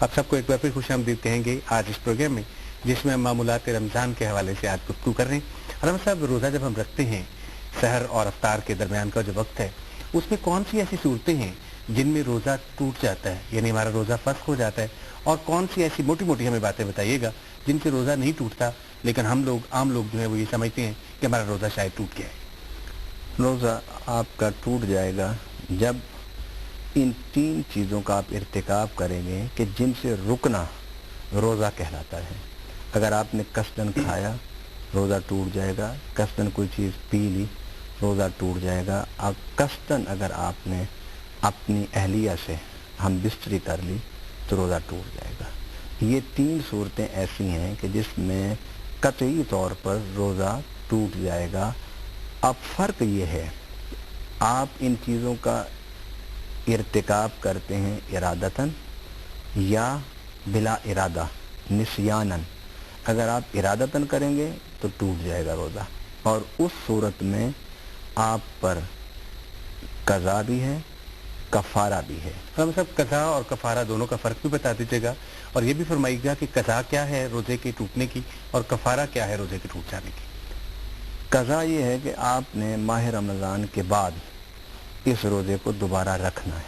आप सबको एक बार फिर खुशामदीद कहेंगे आज इस प्रोग्राम में, जिसमें हम मामूलात रमज़ान के हवाले से आज गुफ्तगू कर रहे हैं। अलामा साहब, रोज़ा जब हम रखते हैं, सहर और अफ्तार के दरमियान का जो वक्त है, उसमें कौन सी ऐसी सूरतें हैं जिनमें रोज़ा टूट जाता है, यानी हमारा रोज़ा फस्ख हो जाता है, और कौन सी ऐसी मोटी मोटी हमें बातें बताइएगा जिनसे रोज़ा नहीं टूटता, लेकिन हम लोग आम लोग जो है वो ये समझते हैं कि हमारा रोज़ा शायद टूट गया है। रोज़ा आपका टूट जाएगा जब इन 3 चीज़ों का आप इर्तिकाब करेंगे कि जिनसे रुकना रोज़ा कहलाता है। अगर आपने कसदन खाया, रोज़ा टूट जाएगा। कसदन कोई चीज़ पी ली, रोज़ा टूट जाएगा। अब कसदन अगर आपने अपनी अहलिया से हम बिस्तरी कर ली तो रोज़ा टूट जाएगा। ये 3 सूरतें ऐसी हैं कि जिसमें कतई तौर पर रोज़ा टूट जाएगा। अब फ़र्क ये है, आप इन चीज़ों का इर्तिकाब करते हैं इरादतन या बिला इरादा, निस्यानन। अगर आप इरादतन करेंगे तो टूट जाएगा रोज़ा, और उस सूरत में आप पर कज़ा भी है, कफ़ारा भी है। हम सब कज़ा और कफ़ारा दोनों का फ़र्क भी बता दीजिएगा, और ये भी फरमाइएगा कि कज़ा क्या है रोज़े के टूटने की और कफ़ारा क्या है रोज़े के टूट जाने की। कज़ा ये है कि आपने माह रमज़ान के बाद इस रोज़े को दोबारा रखना है,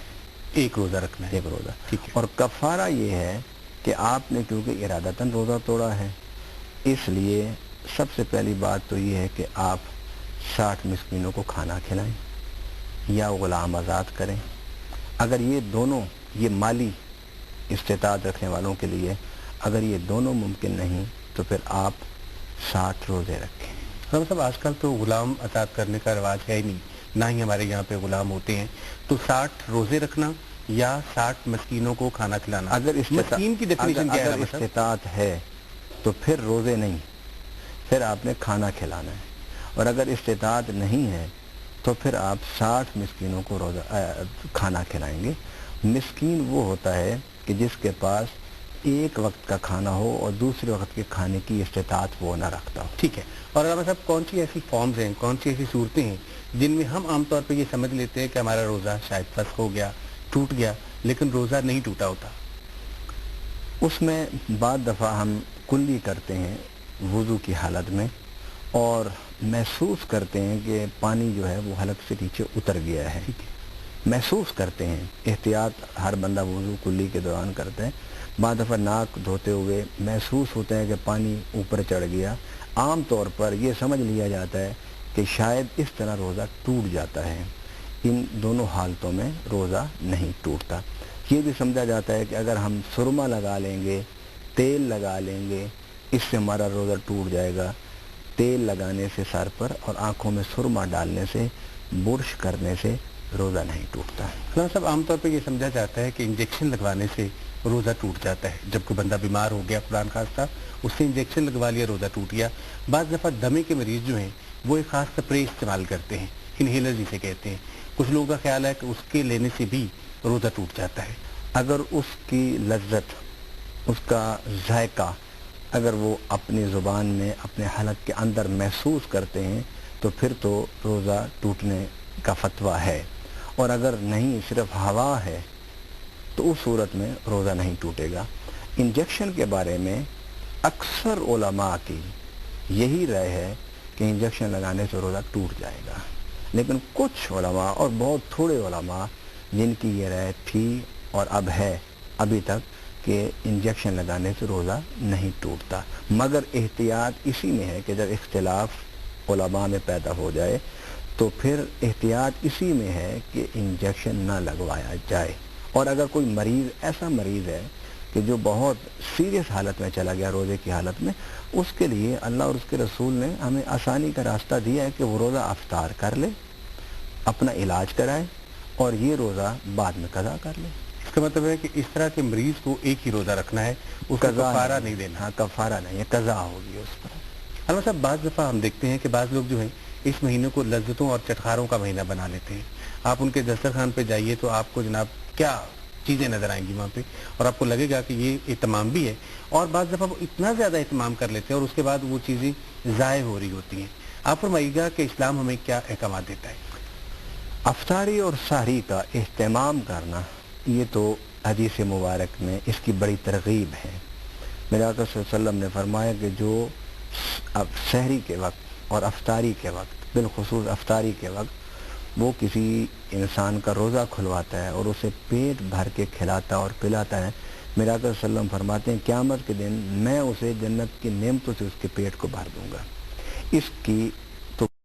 एक रोज़ा रखना है, एक रोज़ा, ठीक है। और कफ़ारा ये है कि आपने क्योंकि इरादतन रोज़ा तोड़ा है, इसलिए सबसे पहली बात तो ये है कि आप 60 मिस्कीनों को खाना खिलाएं या ग़ुलाम आज़ाद करें। अगर ये दोनों, ये माली इस्तिताअत रखने वालों के लिए, अगर ये दोनों मुमकिन नहीं तो फिर आप 60 रोज़े रखें। हम सब आजकल तो ग़ुलाम आज़ाद करने का रिवाज है ही नहीं, ना ही हमारे यहाँ पे ग़ुलाम होते हैं, तो 60 रोज़े रखना या 60 मस्कीनों को खाना खिलाना। अगर मस्कीन की डेफिनेशन क्या है? अगर इस्तिताअत है तो फिर रोज़े नहीं, फिर आपने खाना खिलाना है। और अगर इस्तिताअत नहीं है तो फिर आप 60 मिस्कीनों को रोज़ा खाना खिलाएंगे। मिस्कीन वो होता है कि जिसके पास एक वक्त का खाना हो और दूसरे वक्त के खाने की इस्तिताअत वो ना रखता हो। ठीक है। और अगर साहब, कौन सी ऐसी फॉर्म्स हैं, कौन सी ऐसी सूरतें हैं जिनमें हम आमतौर पर ये समझ लेते हैं कि हमारा रोज़ा शायद फस्ख हो गया, टूट गया, लेकिन रोज़ा नहीं टूटा होता? उसमें बाद दफ़ा हम कुल्ली करते हैं वुज़ू की हालत में, और महसूस करते हैं कि पानी जो है वो हलक से नीचे उतर गया है। ठीक है। महसूस करते हैं, एहतियात हर बंदा वुज़ू कुल्ली के दौरान करते हैं। बाद दफ़ा नाक धोते हुए महसूस होता है कि पानी ऊपर चढ़ गया। आम तौर पर यह समझ लिया जाता है कि शायद इस तरह रोज़ा टूट जाता है। इन दोनों हालतों में रोज़ा नहीं टूटता। ये भी समझा जाता है कि अगर हम सुरमा लगा लेंगे, तेल लगा लेंगे, इससे हमारा रोज़ा टूट जाएगा। तेल लगाने से सर पर और आँखों में सुरमा डालने से, बुर्श करने से रोज़ा नहीं टूटता है। हाँ साहब, आमतौर पर यह समझा जाता है कि इंजेक्शन लगवाने से रोज़ा टूट जाता है। जब कोई बंदा बीमार हो गया, कुरान खास्ता, उससे इंजेक्शन लगवा लिया, रोज़ा टूट गया। बाज़ दफ़ा दमे के मरीज़ जो हैं वो एक ख़ास स्प्रे इस्तेमाल करते हैं, इनहेलर जिसे कहते हैं। कुछ लोगों का ख्याल है कि उसके लेने से भी रोज़ा टूट जाता है। अगर उसकी लज्जत, उसका जायका अगर वो अपनी ज़ुबान में, अपने हलक के अंदर महसूस करते हैं तो फिर तो रोज़ा टूटने का फतवा है। और अगर नहीं, सिर्फ हवा है, तो उस सूरत में रोज़ा नहीं टूटेगा। इंजेक्शन के बारे में अक्सर उलमा की यही राय है कि इंजेक्शन लगाने से रोज़ा टूट जाएगा, लेकिन कुछ उलमा और बहुत थोड़े उलमा जिनकी ये राय थी और अब है अभी तक कि इंजेक्शन लगाने से रोज़ा नहीं टूटता। मगर एहतियात इसी में है कि जब इख्तिलाफ उलमा में पैदा हो जाए तो फिर एहतियात इसी में है कि इंजेक्शन ना लगवाया जाए। और अगर कोई मरीज़, ऐसा मरीज़ है कि जो बहुत सीरियस हालत में चला गया रोज़े की हालत में, उसके लिए अल्लाह और उसके रसूल ने हमें आसानी का रास्ता दिया है कि वो रोज़ा अफ्तार कर ले, अपना इलाज कराए, और ये रोज़ा बाद में कज़ा कर ले। इसका मतलब है कि इस तरह के मरीज़ को एक ही रोज़ा रखना है, उसका कफ़ारा नहीं देना। हाँ, कफ़ारा नहीं, कज़ा होगी उस पर। अलबत्ता साहब, बाज़ दफ़ा हम देखते हैं कि बाज़ लोग जो हैं इस महीने को लज्जतों और चटखारों का महीना बना लेते हैं। आप उनके दस्तरखान पे जाइए तो आपको जनाब क्या चीज़ें नज़र आएंगी वहाँ पे, और आपको लगेगा कि ये इत्माम भी है। और बाज़ दफ़ा वो इतना ज़्यादा इत्माम कर लेते हैं और उसके बाद वो चीज़ें ज़ाय हो रही होती हैं। आप फरमाइएगा कि इस्लाम हमें क्या अहकाम देता है? अफ्तारी और सहरी का एहतमाम करना ये तो حدیث مبارک میں اس کی بڑی ترغیب ہے۔ میرے آقا صلی اللہ علیہ وسلم نے فرمایا کہ جو سحری کے وقت اور افطاری کے وقت، بالخصوص افطاری کے وقت، وہ کسی انسان کا روزہ کھلواتا ہے اور اسے پیٹ بھر کے کھلاتا اور پلاتا ہے، میرے آقا صلی اللہ علیہ وسلم فرماتے ہیں قیامت کے دن میں اسے جنت کی نعمتوں سے اس کے پیٹ کو بھر دوں گا۔ اس کی